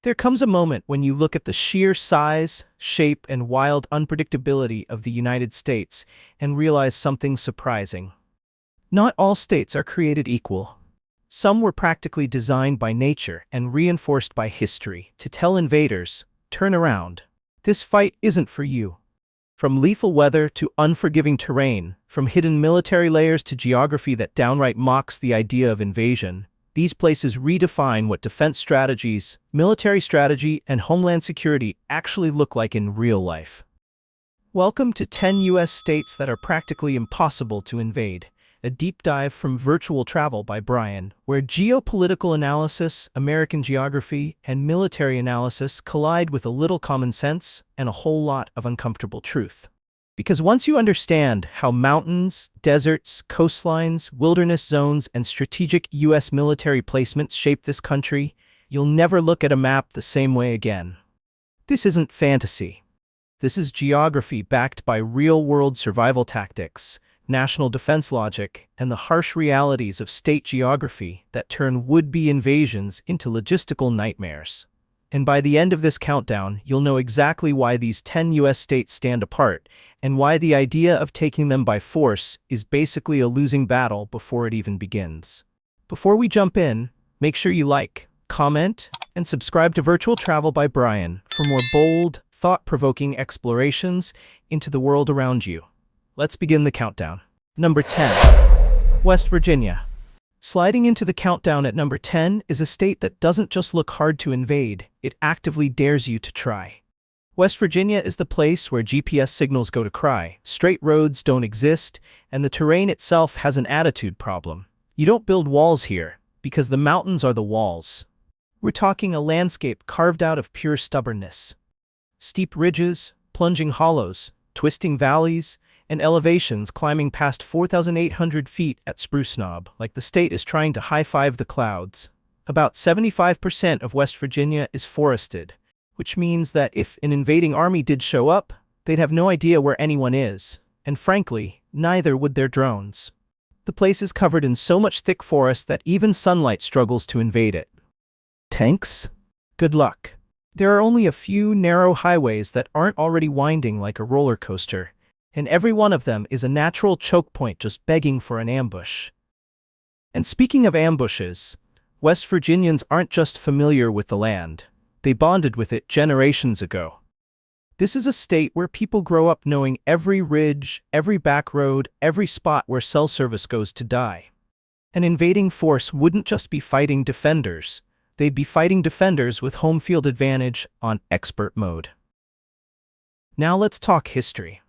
There comes a moment when you look at the sheer size, shape, and wild unpredictability of the United States and realize something surprising. Not all states are created equal. Some were practically designed by nature and reinforced by history to tell invaders, turn around. This fight isn't for you. From lethal weather to unforgiving terrain, from hidden military layers to geography that downright mocks the idea of invasion, these places redefine what defense strategies, military strategy, and homeland security actually look like in real life. Welcome to 10 U.S. states that are practically impossible to invade. A deep dive from Virtual Travel by Brian, where geopolitical analysis, American geography, and military analysis collide with a little common sense and a whole lot of uncomfortable truth. Because once you understand how mountains, deserts, coastlines, wilderness zones, and strategic U.S. military placements shape this country, you'll never look at a map the same way again. This isn't fantasy. This is geography backed by real-world survival tactics, national defense logic, and the harsh realities of state geography that turn would-be invasions into logistical nightmares. And by the end of this countdown, you'll know exactly why these 10 U.S. states stand apart, and why the idea of taking them by force is basically a losing battle before it even begins. Before we jump in, make sure you like, comment, and subscribe to Virtual Travel by Brian for more bold, thought-provoking explorations into the world around you. Let's begin the countdown. Number 10. West Virginia. Sliding into the countdown at number 10 is a state that doesn't just look hard to invade, it actively dares you to try. West Virginia is the place where GPS signals go to cry, straight roads don't exist, and the terrain itself has an attitude problem. You don't build walls here, because the mountains are the walls. We're talking a landscape carved out of pure stubbornness. Steep ridges, plunging hollows, twisting valleys, and elevations climbing past 4,800 feet at Spruce Knob, like the state is trying to high-five the clouds. About 75% of West Virginia is forested, which means that if an invading army did show up, they'd have no idea where anyone is, and frankly, neither would their drones. The place is covered in so much thick forest that even sunlight struggles to invade it. Tanks? Good luck. There are only a few narrow highways that aren't already winding like a roller coaster, and every one of them is a natural choke point just begging for an ambush. And speaking of ambushes, West Virginians aren't just familiar with the land, they bonded with it generations ago. This is a state where people grow up knowing every ridge, every back road, every spot where cell service goes to die. An invading force wouldn't just be fighting defenders, they'd be fighting defenders with home field advantage on expert mode. Now let's talk history.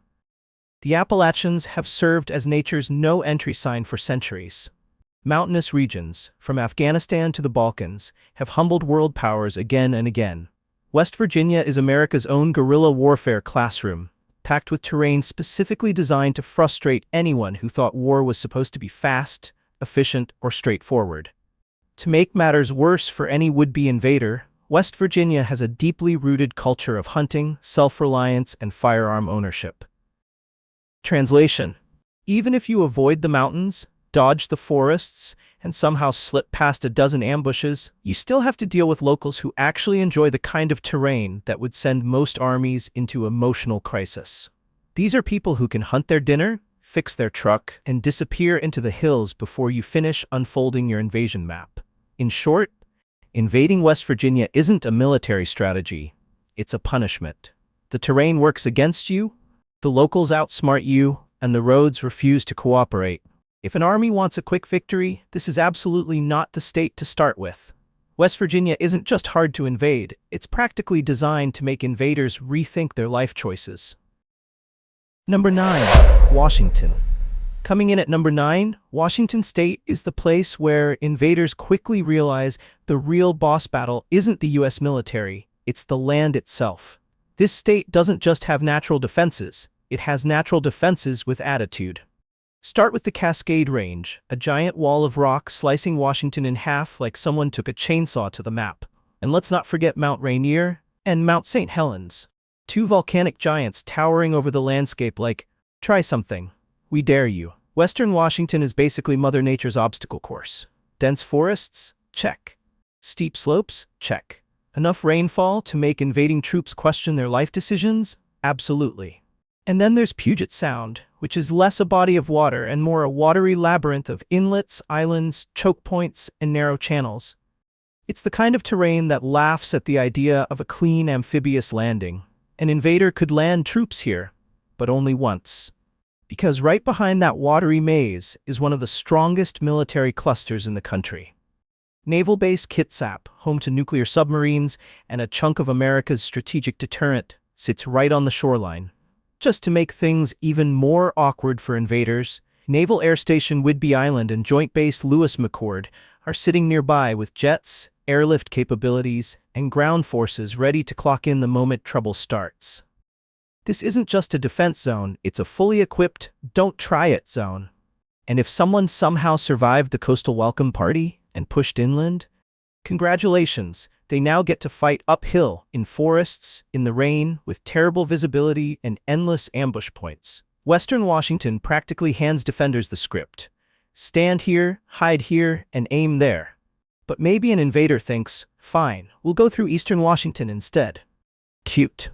The Appalachians have served as nature's no-entry sign for centuries. Mountainous regions, from Afghanistan to the Balkans, have humbled world powers again and again. West Virginia is America's own guerrilla warfare classroom, packed with terrain specifically designed to frustrate anyone who thought war was supposed to be fast, efficient, or straightforward. To make matters worse for any would-be invader, West Virginia has a deeply rooted culture of hunting, self-reliance, and firearm ownership. Translation: even if you avoid the mountains, dodge the forests, and somehow slip past a dozen ambushes, you still have to deal with locals who actually enjoy the kind of terrain that would send most armies into emotional crisis. These are people who can hunt their dinner, fix their truck, and disappear into the hills before you finish unfolding your invasion map. In short, invading West Virginia isn't a military strategy, it's a punishment. The terrain works against you, the locals outsmart you, and the roads refuse to cooperate. If an army wants a quick victory, this is absolutely not the state to start with. West Virginia isn't just hard to invade, it's practically designed to make invaders rethink their life choices. Number 9. Washington. Coming in at number 9, Washington State is the place where invaders quickly realize the real boss battle isn't the U.S. military, it's the land itself. This state doesn't just have natural defenses, it has natural defenses with attitude. Start with the Cascade Range, a giant wall of rock slicing Washington in half like someone took a chainsaw to the map. And let's not forget Mount Rainier and Mount St. Helens, two volcanic giants towering over the landscape like, try something, we dare you. Western Washington is basically Mother Nature's obstacle course. Dense forests? Check. Steep slopes? Check. Enough rainfall to make invading troops question their life decisions? Absolutely. And then there's Puget Sound, which is less a body of water and more a watery labyrinth of inlets, islands, choke points, and narrow channels. It's the kind of terrain that laughs at the idea of a clean amphibious landing. An invader could land troops here, but only once. Because right behind that watery maze is one of the strongest military clusters in the country. Naval Base Kitsap, home to nuclear submarines and a chunk of America's strategic deterrent, sits right on the shoreline. Just to make things even more awkward for invaders, Naval Air Station Whidbey Island and Joint Base Lewis McChord are sitting nearby with jets, airlift capabilities, and ground forces ready to clock in the moment trouble starts. This isn't just a defense zone, it's a fully equipped, don't try it zone. And if someone somehow survived the coastal welcome party and pushed inland, congratulations, they now get to fight uphill in forests, in the rain, with terrible visibility and endless ambush points. Western Washington practically hands defenders the script. Stand here, hide here, and aim there. But maybe an invader thinks, fine, we'll go through Eastern Washington instead. Cute.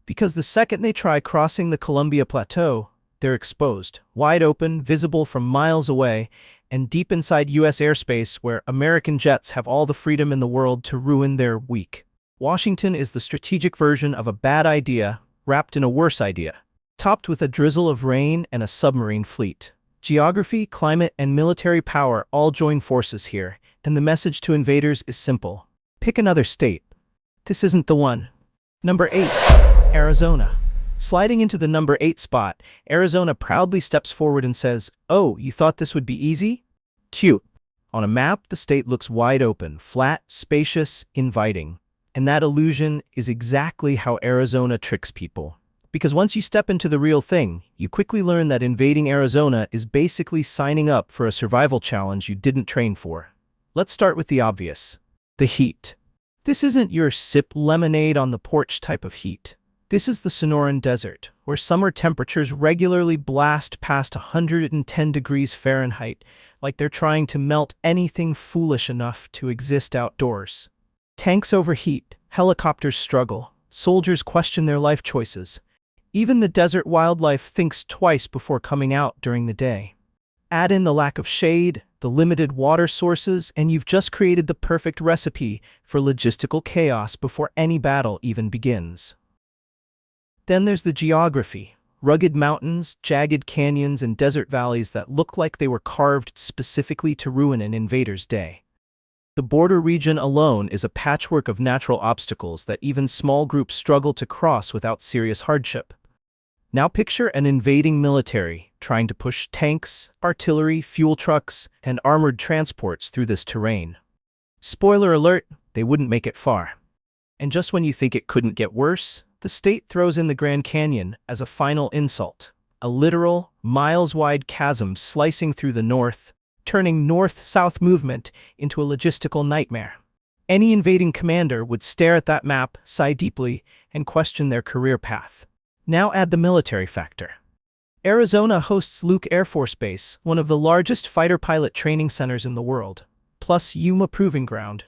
Because the second they try crossing the Columbia Plateau, they're exposed, wide open, visible from miles away, and deep inside U.S. airspace where American jets have all the freedom in the world to ruin their week. Washington is the strategic version of a bad idea wrapped in a worse idea, topped with a drizzle of rain and a submarine fleet. Geography, climate, and military power all join forces here, and the message to invaders is simple. Pick another state. This isn't the one. Number 8. Arizona. Sliding into the number 8 spot, Arizona proudly steps forward and says, "Oh, you thought this would be easy? Cute." On a map, the state looks wide open, flat, spacious, inviting. And that illusion is exactly how Arizona tricks people. Because once you step into the real thing, you quickly learn that invading Arizona is basically signing up for a survival challenge you didn't train for. Let's start with the obvious. The heat. This isn't your sip lemonade on the porch type of heat. This is the Sonoran Desert, where summer temperatures regularly blast past 110 degrees Fahrenheit, like they're trying to melt anything foolish enough to exist outdoors. Tanks overheat, helicopters struggle, soldiers question their life choices. Even the desert wildlife thinks twice before coming out during the day. Add in the lack of shade, the limited water sources, and you've just created the perfect recipe for logistical chaos before any battle even begins. Then there's the geography. Rugged mountains, jagged canyons, and desert valleys that look like they were carved specifically to ruin an invader's day. The border region alone is a patchwork of natural obstacles that even small groups struggle to cross without serious hardship. Now picture an invading military trying to push tanks, artillery, fuel trucks, and armored transports through this terrain. Spoiler alert, they wouldn't make it far. And just when you think it couldn't get worse, the state throws in the Grand Canyon as a final insult. A literal, miles-wide chasm slicing through the north, turning north-south movement into a logistical nightmare. Any invading commander would stare at that map, sigh deeply, and question their career path. Now add the military factor. Arizona hosts Luke Air Force Base, one of the largest fighter pilot training centers in the world, plus Yuma Proving Ground,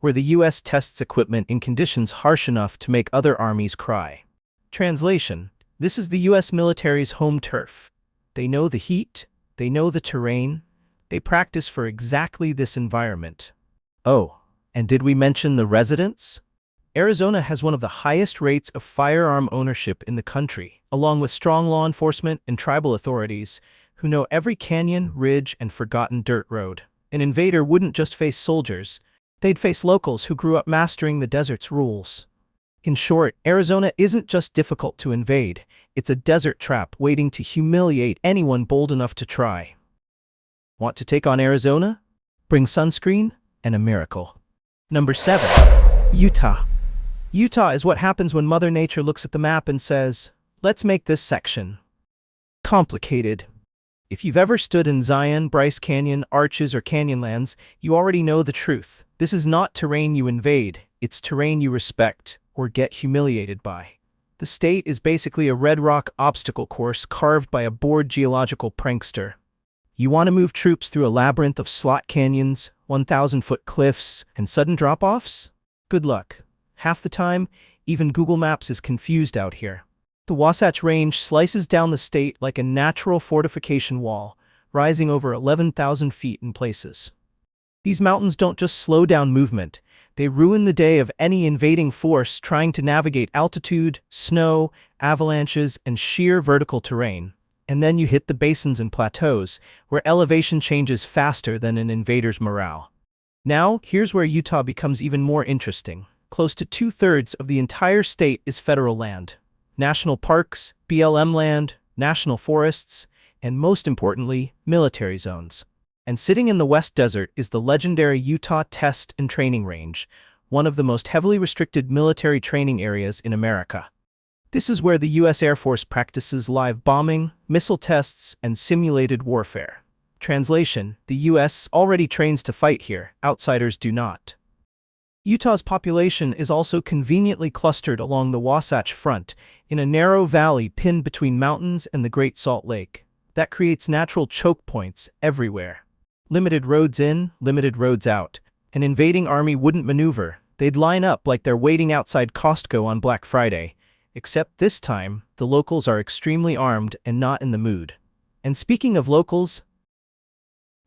where the U.S. tests equipment in conditions harsh enough to make other armies cry. Translation: this is the U.S. military's home turf. They know the heat, they know the terrain, they practice for exactly this environment. Oh, and did we mention the residents? Arizona has one of the highest rates of firearm ownership in the country, along with strong law enforcement and tribal authorities who know every canyon, ridge, and forgotten dirt road. An invader wouldn't just face soldiers, they'd face locals who grew up mastering the desert's rules. In short, Arizona isn't just difficult to invade, it's a desert trap waiting to humiliate anyone bold enough to try. Want to take on Arizona? Bring sunscreen and a miracle. Number 7. Utah. Utah is what happens when Mother Nature looks at the map and says, let's make this section complicated. If you've ever stood in Zion, Bryce Canyon, Arches, or Canyonlands, you already know the truth. This is not terrain you invade, it's terrain you respect or get humiliated by. The state is basically a red rock obstacle course carved by a bored geological prankster. You want to move troops through a labyrinth of slot canyons, 1,000-foot cliffs, and sudden drop-offs? Good luck. Half the time, even Google Maps is confused out here. The Wasatch Range slices down the state like a natural fortification wall, rising over 11,000 feet in places. These mountains don't just slow down movement, they ruin the day of any invading force trying to navigate altitude, snow, avalanches, and sheer vertical terrain. And then you hit the basins and plateaus, where elevation changes faster than an invader's morale. Now, here's where Utah becomes even more interesting. Close to 2/3 of the entire state is federal land. National parks, BLM land, national forests, and most importantly, military zones. And sitting in the West Desert is the legendary Utah Test and Training Range, one of the most heavily restricted military training areas in America. This is where the U.S. Air Force practices live bombing, missile tests, and simulated warfare. Translation: the U.S. already trains to fight here, outsiders do not. Utah's population is also conveniently clustered along the Wasatch Front, in a narrow valley pinned between mountains and the Great Salt Lake. That creates natural choke points everywhere. Limited roads in, limited roads out. An invading army wouldn't maneuver. They'd line up like they're waiting outside Costco on Black Friday. Except this time, the locals are extremely armed and not in the mood. And speaking of locals,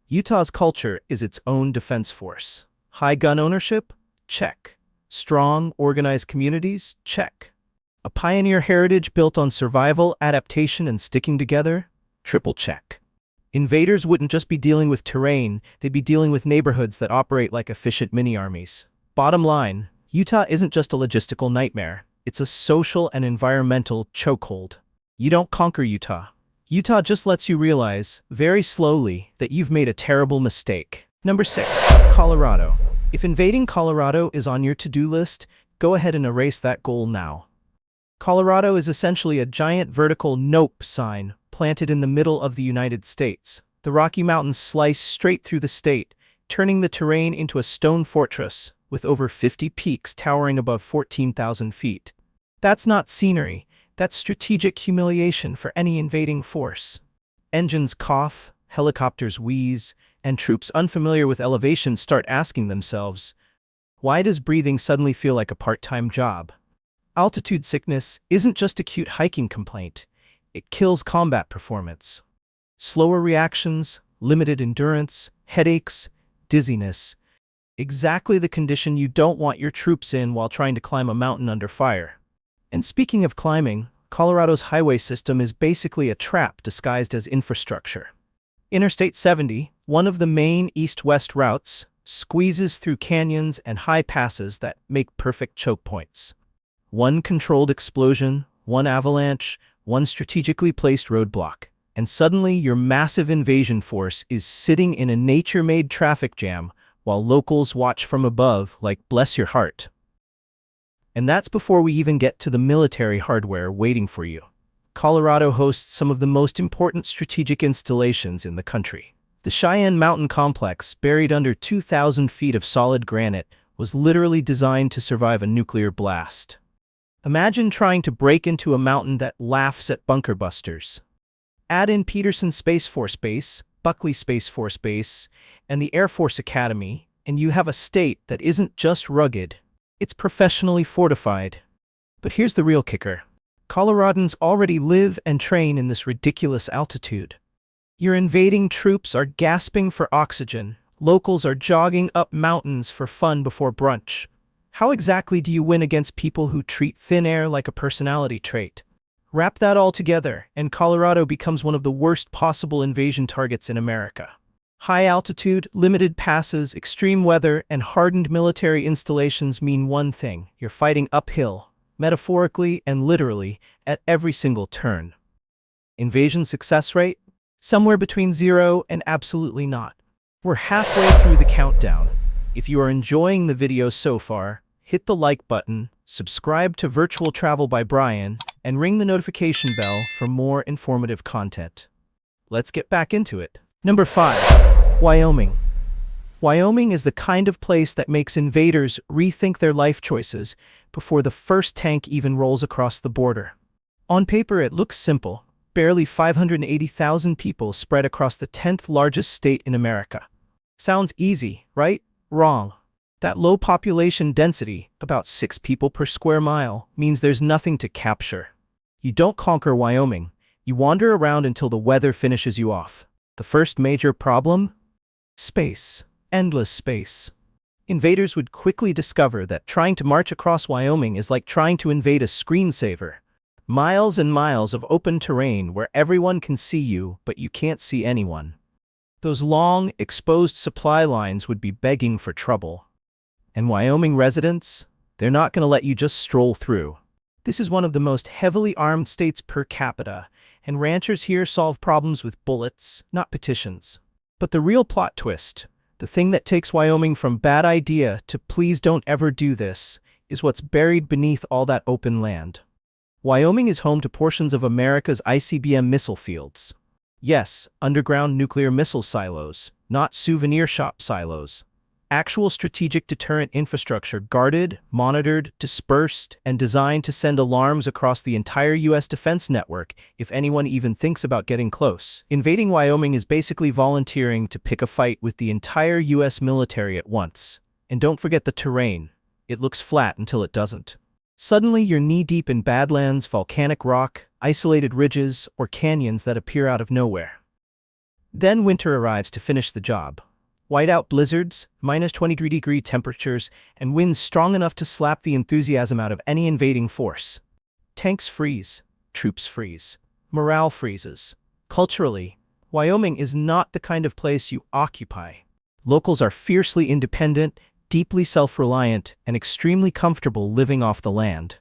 Utah's culture is its own defense force. High gun ownership? Check. Strong, organized communities? Check. A pioneer heritage built on survival, adaptation, and sticking together? Triple check. Invaders wouldn't just be dealing with terrain, they'd be dealing with neighborhoods that operate like efficient mini-armies. Bottom line, Utah isn't just a logistical nightmare, it's a social and environmental chokehold. You don't conquer Utah. Utah just lets you realize, very slowly, that you've made a terrible mistake. Number 6. Colorado. If invading Colorado is on your to-do list, go ahead and erase that goal now. Colorado is essentially a giant vertical nope sign planted in the middle of the United States. The Rocky Mountains slice straight through the state, turning the terrain into a stone fortress, with over 50 peaks towering above 14,000 feet. That's not scenery, that's strategic humiliation for any invading force. Engines cough, helicopters wheeze, and troops unfamiliar with elevation start asking themselves, why does breathing suddenly feel like a part-time job? Altitude sickness isn't just a cute hiking complaint, it kills combat performance. Slower reactions, limited endurance, headaches, dizziness. Exactly the condition you don't want your troops in while trying to climb a mountain under fire. And speaking of climbing, Colorado's highway system is basically a trap disguised as infrastructure. Interstate 70, one of the main east-west routes, squeezes through canyons and high passes that make perfect choke points. One controlled explosion, one avalanche, one strategically placed roadblock, and suddenly your massive invasion force is sitting in a nature-made traffic jam while locals watch from above like bless your heart. And that's before we even get to the military hardware waiting for you. Colorado hosts some of the most important strategic installations in the country. The Cheyenne Mountain Complex, buried under 2,000 feet of solid granite, was literally designed to survive a nuclear blast. Imagine trying to break into a mountain that laughs at bunker busters. Add in Peterson Space Force Base, Buckley Space Force Base, and the Air Force Academy, and you have a state that isn't just rugged, it's professionally fortified. But here's the real kicker. Coloradans already live and train in this ridiculous altitude. Your invading troops are gasping for oxygen. Locals are jogging up mountains for fun before brunch. How exactly do you win against people who treat thin air like a personality trait? Wrap that all together, and Colorado becomes one of the worst possible invasion targets in America. High altitude, limited passes, extreme weather, and hardened military installations mean one thing: you're fighting uphill, metaphorically and literally, at every single turn. Invasion success rate? Somewhere between 0 and absolutely not. We're halfway through the countdown. If you are enjoying the video so far, hit the like button, subscribe to Virtual Travel by Brian, and ring the notification bell for more informative content. Let's get back into it. Number 5. Wyoming. Wyoming is the kind of place that makes invaders rethink their life choices before the first tank even rolls across the border. On paper, it looks simple. Barely 580,000 people spread across the 10th largest state in America. Sounds easy, right? Wrong. That low population density, about 6 people per square mile, means there's nothing to capture. You don't conquer Wyoming. You wander around until the weather finishes you off. The first major problem? Space. Endless space. Invaders would quickly discover that trying to march across Wyoming is like trying to invade a screensaver. Miles and miles of open terrain where everyone can see you, but you can't see anyone. Those long, exposed supply lines would be begging for trouble. And Wyoming residents? They're not going to let you just stroll through. This is one of the most heavily armed states per capita, and ranchers here solve problems with bullets, not petitions. But the real plot twist, the thing that takes Wyoming from bad idea to please don't ever do this, is what's buried beneath all that open land. Wyoming is home to portions of America's ICBM missile fields. Yes, underground nuclear missile silos, not souvenir shop silos. Actual strategic deterrent infrastructure guarded, monitored, dispersed, and designed to send alarms across the entire U.S. defense network if anyone even thinks about getting close. Invading Wyoming is basically volunteering to pick a fight with the entire U.S. military at once. And don't forget the terrain. It looks flat until it doesn't. Suddenly you're knee-deep in badlands, volcanic rock, isolated ridges, or canyons that appear out of nowhere. Then winter arrives to finish the job. Whiteout blizzards, minus 23-degree temperatures, and winds strong enough to slap the enthusiasm out of any invading force. Tanks freeze, troops freeze, morale freezes. Culturally, Wyoming is not the kind of place you occupy. Locals are fiercely independent, deeply self-reliant, and extremely comfortable living off the land.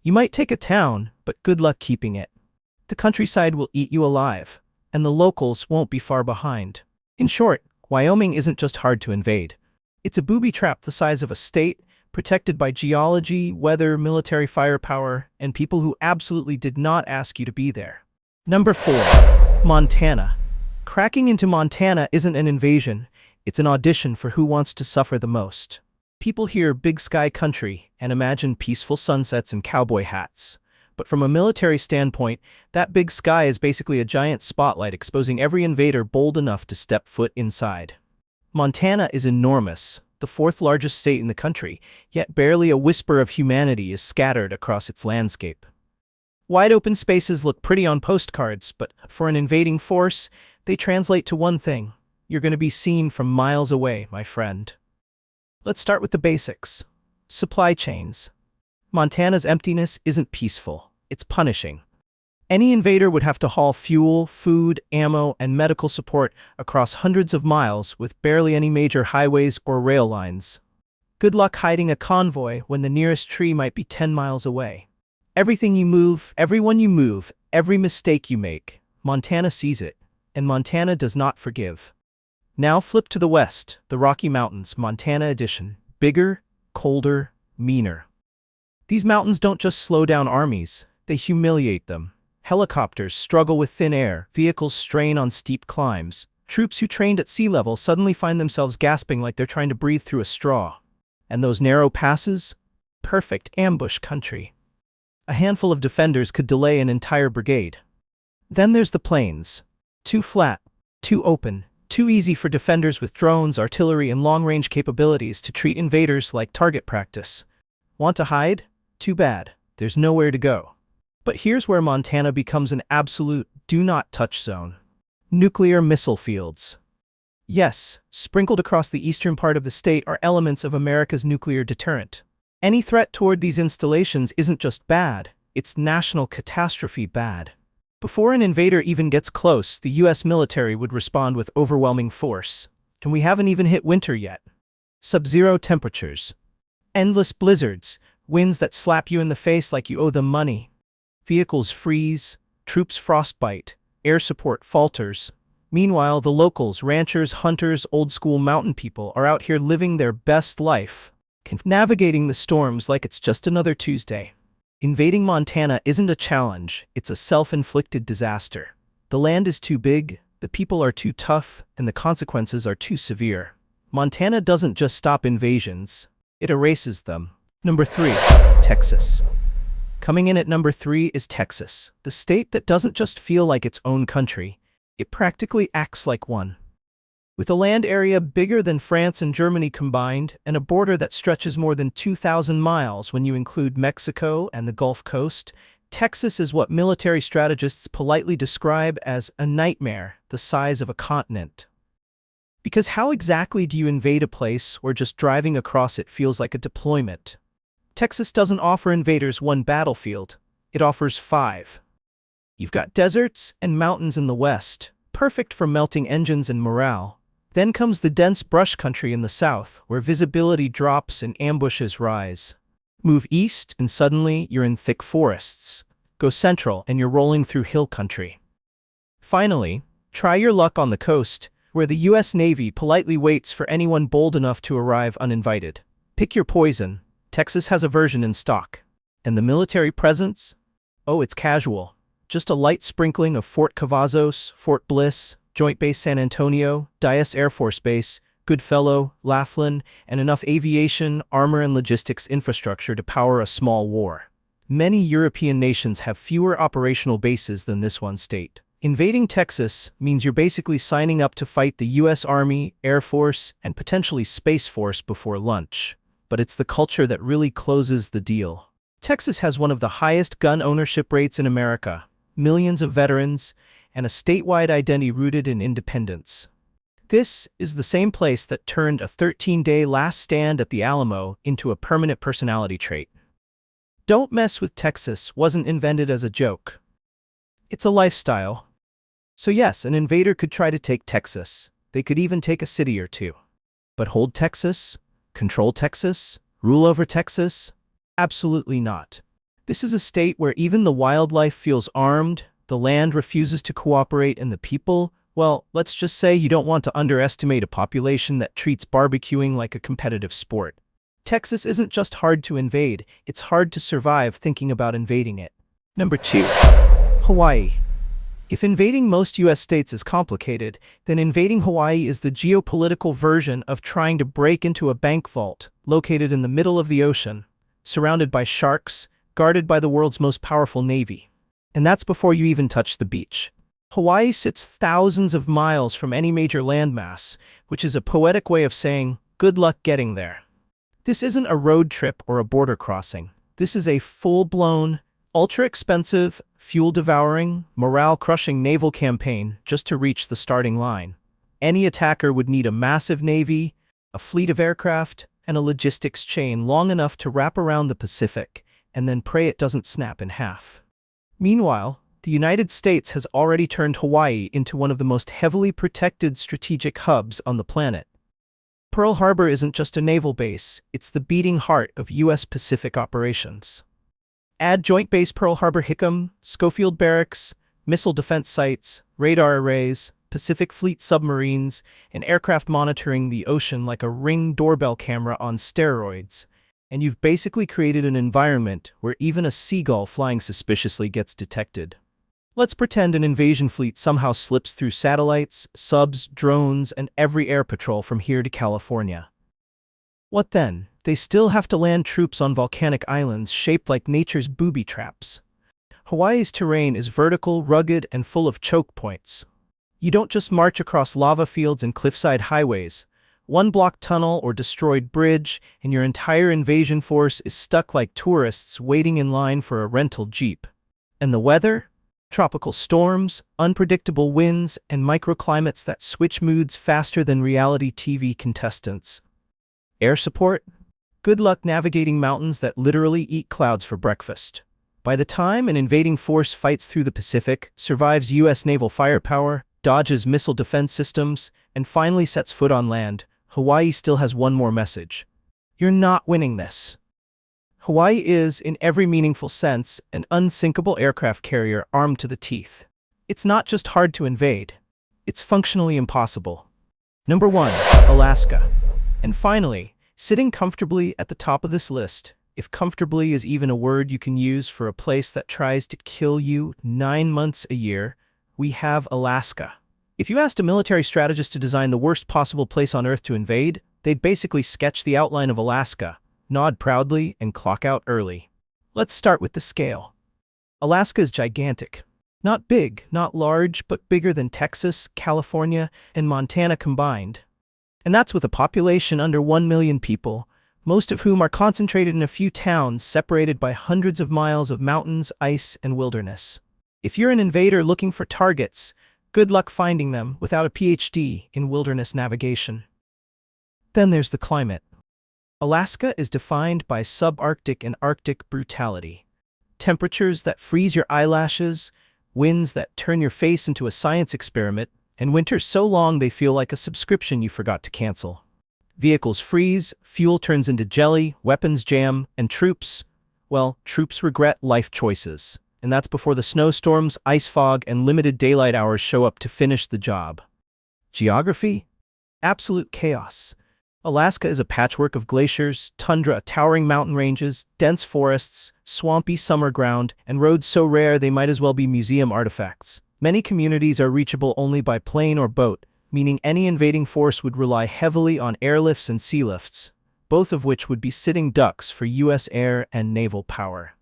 You might take a town, but good luck keeping it. The countryside will eat you alive, and the locals won't be far behind. In short, Wyoming isn't just hard to invade. It's a booby trap the size of a state, protected by geology, weather, military firepower, and people who absolutely did not ask you to be there. Number 4. Montana. Cracking into Montana isn't an invasion, it's an audition for who wants to suffer the most. People hear big sky country and imagine peaceful sunsets and cowboy hats. But from a military standpoint, that big sky is basically a giant spotlight exposing every invader bold enough to step foot inside. Montana is enormous, the 4th largest state in the country, yet barely a whisper of humanity is scattered across its landscape. Wide open spaces look pretty on postcards, but for an invading force, they translate to one thing. You're going to be seen from miles away, my friend. Let's start with the basics. Supply chains. Montana's emptiness isn't peaceful. It's punishing. Any invader would have to haul fuel, food, ammo, and medical support across hundreds of miles with barely any major highways or rail lines. Good luck hiding a convoy when the nearest tree might be 10 miles away. Everything you move, everyone you move, every mistake you make, Montana sees it, and Montana does not forgive. Now flip to the west, the Rocky Mountains, Montana edition. Bigger, colder, meaner. These mountains don't just slow down armies, they humiliate them. Helicopters struggle with thin air, vehicles strain on steep climbs. Troops who trained at sea level suddenly find themselves gasping like they're trying to breathe through a straw. And those narrow passes? Perfect ambush country. A handful of defenders could delay an entire brigade. Then there's the plains. Too flat, too open, too easy for defenders with drones, artillery, and long-range capabilities to treat invaders like target practice. Want to hide? Too bad. There's nowhere to go. But here's where Montana becomes an absolute do-not-touch zone. Nuclear missile fields. Yes, sprinkled across the eastern part of the state are elements of America's nuclear deterrent. Any threat toward these installations isn't just bad, it's national catastrophe bad. Before an invader even gets close, the U.S. military would respond with overwhelming force. And we haven't even hit winter yet. Sub-zero temperatures. Endless blizzards, winds that slap you in the face like you owe them money. Vehicles freeze, troops frostbite, air support falters. Meanwhile, the locals, ranchers, hunters, old-school mountain people are out here living their best life, navigating the storms like it's just another Tuesday. Invading Montana isn't a challenge, it's a self-inflicted disaster. The land is too big, the people are too tough, and the consequences are too severe. Montana doesn't just stop invasions, it erases them. Number 3. Texas. Coming in at number 3 is Texas, the state that doesn't just feel like its own country, it practically acts like one. With a land area bigger than France and Germany combined, and a border that stretches more than 2,000 miles when you include Mexico and the Gulf Coast, Texas is what military strategists politely describe as a nightmare the size of a continent. Because how exactly do you invade a place where just driving across it feels like a deployment? Texas doesn't offer invaders one battlefield, it offers 5. You've got deserts and mountains in the west, perfect for melting engines and morale. Then comes the dense brush country in the south, where visibility drops and ambushes rise. Move east and suddenly you're in thick forests. Go central and you're rolling through hill country. Finally, try your luck on the coast, where the U.S. Navy politely waits for anyone bold enough to arrive uninvited. Pick your poison. Texas has a version in stock. And the military presence? Oh, it's casual. Just a light sprinkling of Fort Cavazos, Fort Bliss, Joint Base San Antonio, Dyess Air Force Base, Goodfellow, Laughlin, and enough aviation, armor, and logistics infrastructure to power a small war. Many European nations have fewer operational bases than this one state. Invading Texas means you're basically signing up to fight the U.S. Army, Air Force, and potentially Space Force before lunch. But it's the culture that really closes the deal. Texas has one of the highest gun ownership rates in America, millions of veterans, and a statewide identity rooted in independence. This is the same place that turned a 13-day last stand at the Alamo into a permanent personality trait. Don't mess with Texas wasn't invented as a joke. It's a lifestyle. So yes, an invader could try to take Texas. They could even take a city or two. But hold Texas? Control Texas? Rule over Texas? Absolutely not. This is a state where even the wildlife feels armed, the land refuses to cooperate, and the people, well, let's just say you don't want to underestimate a population that treats barbecuing like a competitive sport. Texas isn't just hard to invade, it's hard to survive thinking about invading it. Number 2. Hawaii. If invading most U.S. states is complicated, then invading Hawaii is the geopolitical version of trying to break into a bank vault located in the middle of the ocean, surrounded by sharks, guarded by the world's most powerful navy. And that's before you even touch the beach. Hawaii sits thousands of miles from any major landmass, which is a poetic way of saying, good luck getting there. This isn't a road trip or a border crossing. This is a full-blown, ultra-expensive, fuel-devouring, morale-crushing naval campaign just to reach the starting line. Any attacker would need a massive navy, a fleet of aircraft, and a logistics chain long enough to wrap around the Pacific, and then pray it doesn't snap in half. Meanwhile, the United States has already turned Hawaii into one of the most heavily protected strategic hubs on the planet. Pearl Harbor isn't just a naval base, it's the beating heart of U.S. Pacific operations. Add Joint Base Pearl Harbor-Hickam, Schofield Barracks, missile defense sites, radar arrays, Pacific Fleet submarines, and aircraft monitoring the ocean like a Ring doorbell camera on steroids, and you've basically created an environment where even a seagull flying suspiciously gets detected. Let's pretend an invasion fleet somehow slips through satellites, subs, drones, and every air patrol from here to California. What then? They still have to land troops on volcanic islands shaped like nature's booby traps. Hawaii's terrain is vertical, rugged, and full of choke points. You don't just march across lava fields and cliffside highways. One blocked tunnel or destroyed bridge, and your entire invasion force is stuck like tourists waiting in line for a rental jeep. And the weather? Tropical storms, unpredictable winds, and microclimates that switch moods faster than reality TV contestants. Air support? Good luck navigating mountains that literally eat clouds for breakfast. By the time an invading force fights through the Pacific, survives U.S. naval firepower, dodges missile defense systems, and finally sets foot on land, Hawaii still has one more message. You're not winning this. Hawaii is, in every meaningful sense, an unsinkable aircraft carrier armed to the teeth. It's not just hard to invade. It's functionally impossible. Number 1. Alaska. And finally, sitting comfortably at the top of this list, if comfortably is even a word you can use for a place that tries to kill you 9 months a year, we have Alaska. If you asked a military strategist to design the worst possible place on Earth to invade, they'd basically sketch the outline of Alaska, nod proudly, and clock out early. Let's start with the scale. Alaska is gigantic. Not big, not large, but bigger than Texas, California, and Montana combined. And that's with a population under 1 million people, most of whom are concentrated in a few towns separated by hundreds of miles of mountains, ice, and wilderness. If you're an invader looking for targets, good luck finding them without a PhD in wilderness navigation. Then there's the climate. Alaska is defined by subarctic and Arctic brutality. Temperatures that freeze your eyelashes, winds that turn your face into a science experiment, and winters so long they feel like a subscription you forgot to cancel. Vehicles freeze, fuel turns into jelly, weapons jam, and troops regret life choices. And that's before the snowstorms, ice fog, and limited daylight hours show up to finish the job. Geography? Absolute chaos. Alaska is a patchwork of glaciers, tundra, towering mountain ranges, dense forests, swampy summer ground, and roads so rare they might as well be museum artifacts. Many communities are reachable only by plane or boat, meaning any invading force would rely heavily on airlifts and sea lifts, both of which would be sitting ducks for U.S. air and naval power.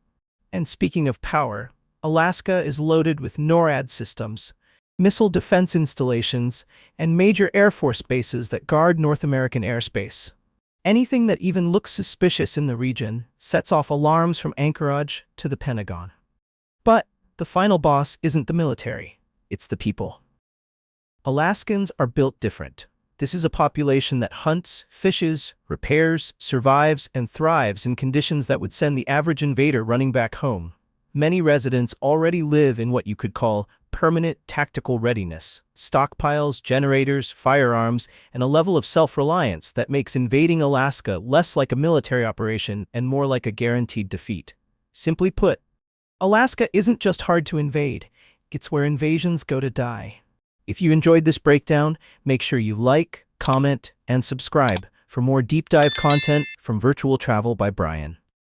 And speaking of power, Alaska is loaded with NORAD systems, missile defense installations, and major Air Force bases that guard North American airspace. Anything that even looks suspicious in the region sets off alarms from Anchorage to the Pentagon. But the final boss isn't the military, it's the people. Alaskans are built different. This is a population that hunts, fishes, repairs, survives, and thrives in conditions that would send the average invader running back home. Many residents already live in what you could call permanent tactical readiness, stockpiles, generators, firearms, and a level of self-reliance that makes invading Alaska less like a military operation and more like a guaranteed defeat. Simply put, Alaska isn't just hard to invade, it's where invasions go to die. If you enjoyed this breakdown, make sure you like, comment, and subscribe for more deep dive content from Virtual Travel by Brian.